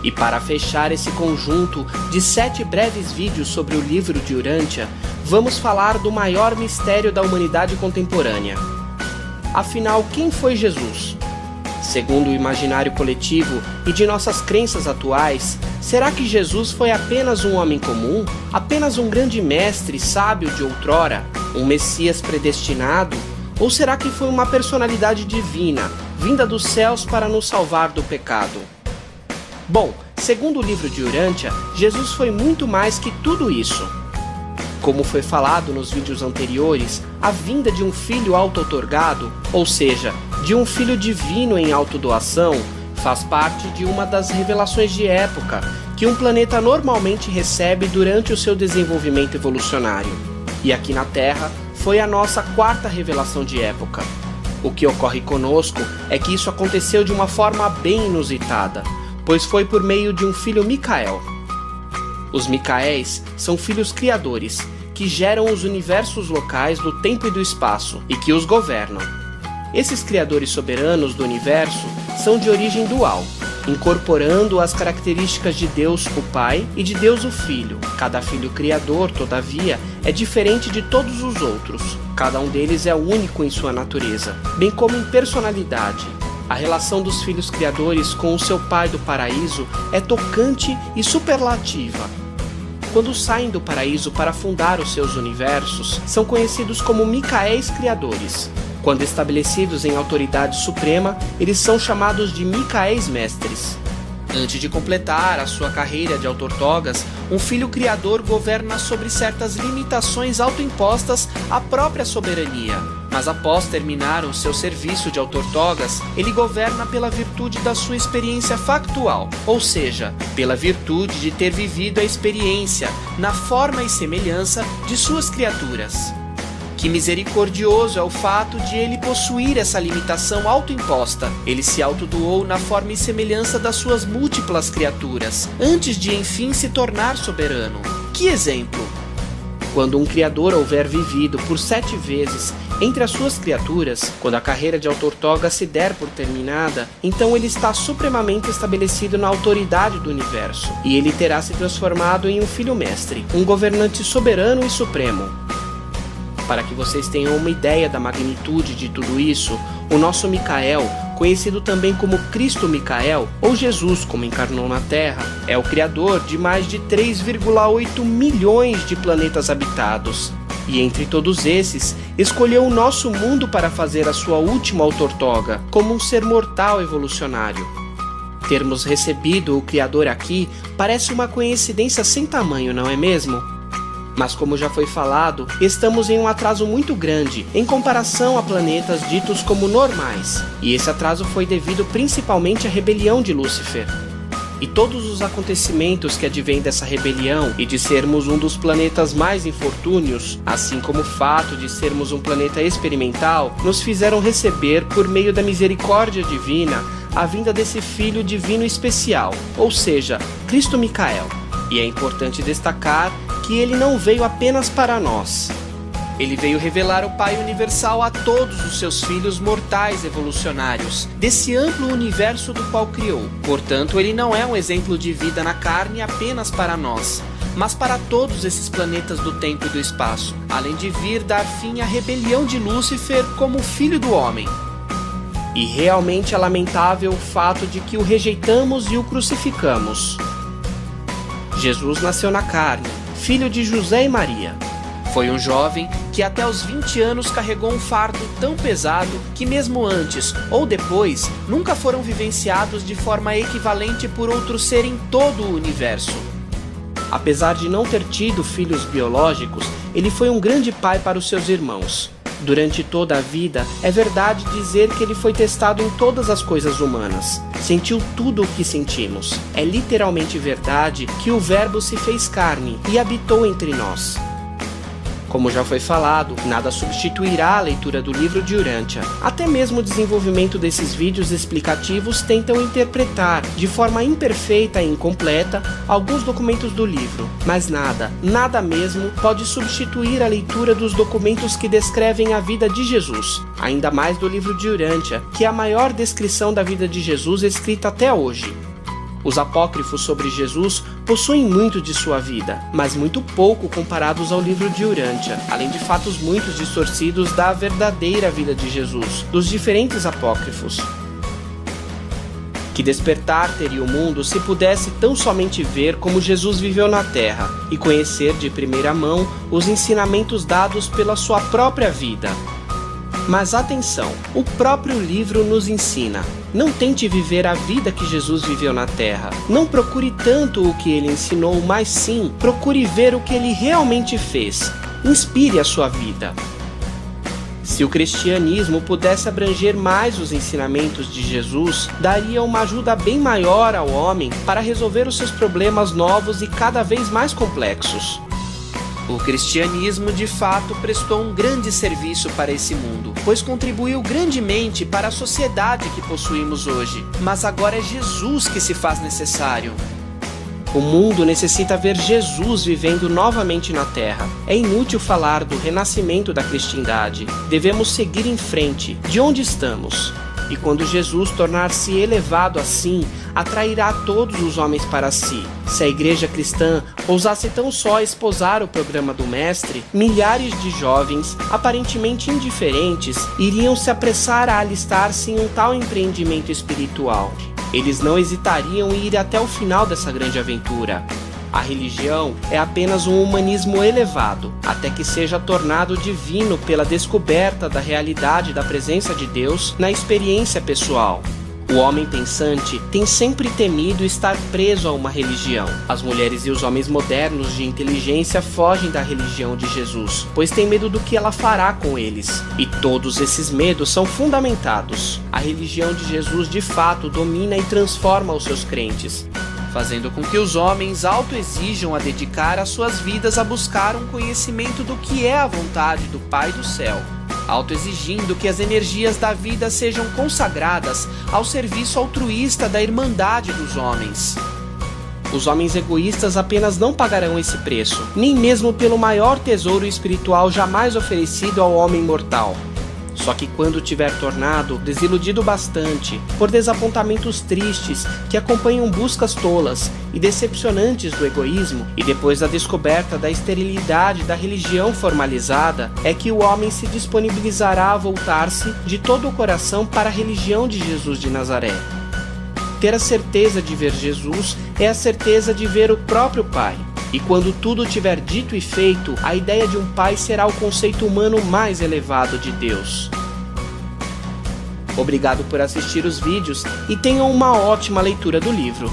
E para fechar esse conjunto de 7 breves vídeos sobre o livro de Urântia, vamos falar do maior mistério da humanidade contemporânea. Afinal, quem foi Jesus? Segundo o imaginário coletivo e de nossas crenças atuais, será que Jesus foi apenas um homem comum? Apenas um grande mestre sábio de outrora? Um Messias predestinado? Ou será que foi uma personalidade divina, vinda dos céus para nos salvar do pecado? Bom, segundo o livro de Urântia, Jesus foi muito mais que tudo isso. Como foi falado nos vídeos anteriores, a vinda de um filho auto-otorgado, ou seja, de um filho divino em autodoação, faz parte de uma das revelações de época que um planeta normalmente recebe durante o seu desenvolvimento evolucionário. E aqui na Terra foi a nossa 4ª revelação de época. O que ocorre conosco é que isso aconteceu de uma forma bem inusitada, pois foi por meio de um filho Micael. Os Micaéis são filhos criadores, que geram os universos locais do tempo e do espaço, e que os governam. Esses criadores soberanos do universo são de origem dual, incorporando as características de Deus o Pai e de Deus o Filho. Cada filho criador, todavia, é diferente de todos os outros. Cada um deles é único em sua natureza, bem como em personalidade. A relação dos filhos criadores com o seu pai do paraíso é tocante e superlativa. Quando saem do paraíso para fundar os seus universos, são conhecidos como Micaéis criadores. Quando estabelecidos em autoridade suprema, eles são chamados de Micaéis mestres. Antes de completar a sua carreira de autortogas, um filho criador governa sobre certas limitações autoimpostas à própria soberania. Mas após terminar o seu serviço de autortogas, ele governa pela virtude da sua experiência factual, ou seja, pela virtude de ter vivido a experiência na forma e semelhança de suas criaturas. Que misericordioso é o fato de ele possuir essa limitação autoimposta. Ele se autodoou na forma e semelhança das suas múltiplas criaturas, antes de enfim se tornar soberano. Que exemplo! Quando um criador houver vivido por 7 vezes entre as suas criaturas, quando a carreira de autortoga se der por terminada, então ele está supremamente estabelecido na autoridade do universo, e ele terá se transformado em um filho mestre, um governante soberano e supremo. Para que vocês tenham uma ideia da magnitude de tudo isso, o nosso Micael, conhecido também como Cristo Micael, ou Jesus como encarnou na Terra, é o criador de mais de 3,8 milhões de planetas habitados. E entre todos esses, escolheu o nosso mundo para fazer a sua última autortoga, como um ser mortal evolucionário. Termos recebido o Criador aqui parece uma coincidência sem tamanho, não é mesmo? Mas como já foi falado, estamos em um atraso muito grande em comparação a planetas ditos como normais, e esse atraso foi devido principalmente à rebelião de Lúcifer. E todos os acontecimentos que advêm dessa rebelião e de sermos um dos planetas mais infortúnios, assim como o fato de sermos um planeta experimental, nos fizeram receber, por meio da misericórdia divina, a vinda desse Filho Divino especial, ou seja, Cristo Micael. E é importante destacar que ele não veio apenas para nós. Ele veio revelar o Pai Universal a todos os seus filhos mortais evolucionários, desse amplo universo do qual criou. Portanto, ele não é um exemplo de vida na carne apenas para nós, mas para todos esses planetas do tempo e do espaço, além de vir dar fim à rebelião de Lúcifer como filho do homem. E realmente é lamentável o fato de que o rejeitamos e o crucificamos. Jesus nasceu na carne, filho de José e Maria. Foi um jovem que até os 20 anos carregou um fardo tão pesado que mesmo antes ou depois nunca foram vivenciados de forma equivalente por outro ser em todo o universo. Apesar de não ter tido filhos biológicos, ele foi um grande pai para os seus irmãos. Durante toda a vida, é verdade dizer que ele foi testado em todas as coisas humanas. Sentiu tudo o que sentimos. É literalmente verdade que o Verbo se fez carne e habitou entre nós. Como já foi falado, nada substituirá a leitura do livro de Urântia. Até mesmo o desenvolvimento desses vídeos explicativos tentam interpretar, de forma imperfeita e incompleta, alguns documentos do livro. Mas nada mesmo pode substituir a leitura dos documentos que descrevem a vida de Jesus. Ainda mais do livro de Urântia, que é a maior descrição da vida de Jesus escrita até hoje. Os apócrifos sobre Jesus possuem muito de sua vida, mas muito pouco comparados ao livro de Urântia, além de fatos muito distorcidos da verdadeira vida de Jesus, dos diferentes apócrifos. Que despertar teria o mundo se pudesse tão somente ver como Jesus viveu na Terra e conhecer de primeira mão os ensinamentos dados pela sua própria vida. Mas atenção, o próprio livro nos ensina. Não tente viver a vida que Jesus viveu na Terra. Não procure tanto o que ele ensinou, mas sim, procure ver o que ele realmente fez. Inspire a sua vida. Se o cristianismo pudesse abranger mais os ensinamentos de Jesus, daria uma ajuda bem maior ao homem para resolver os seus problemas novos e cada vez mais complexos. O cristianismo, de fato, prestou um grande serviço para esse mundo, pois contribuiu grandemente para a sociedade que possuímos hoje. Mas agora é Jesus que se faz necessário. O mundo necessita ver Jesus vivendo novamente na Terra. É inútil falar do renascimento da cristandade. Devemos seguir em frente, de onde estamos. E quando Jesus tornar-se elevado assim, atrairá todos os homens para si. Se a igreja cristã ousasse tão só esposar o programa do Mestre, milhares de jovens, aparentemente indiferentes, iriam se apressar a alistar-se em um tal empreendimento espiritual. Eles não hesitariam em ir até o final dessa grande aventura. A religião é apenas um humanismo elevado, até que seja tornado divino pela descoberta da realidade da presença de Deus na experiência pessoal. O homem pensante tem sempre temido estar preso a uma religião. As mulheres e os homens modernos de inteligência fogem da religião de Jesus, pois têm medo do que ela fará com eles. E todos esses medos são fundamentados. A religião de Jesus de fato domina e transforma os seus crentes, fazendo com que os homens autoexijam a dedicar as suas vidas a buscar um conhecimento do que é a vontade do Pai do céu, autoexigindo que as energias da vida sejam consagradas ao serviço altruísta da irmandade dos homens. Os homens egoístas apenas não pagarão esse preço, nem mesmo pelo maior tesouro espiritual jamais oferecido ao homem mortal. Só que quando tiver tornado desiludido bastante por desapontamentos tristes que acompanham buscas tolas e decepcionantes do egoísmo, e depois da descoberta da esterilidade da religião formalizada, é que o homem se disponibilizará a voltar-se de todo o coração para a religião de Jesus de Nazaré. Ter a certeza de ver Jesus é a certeza de ver o próprio Pai. E quando tudo tiver dito e feito, a ideia de um pai será o conceito humano mais elevado de Deus. Obrigado por assistir os vídeos e tenham uma ótima leitura do livro.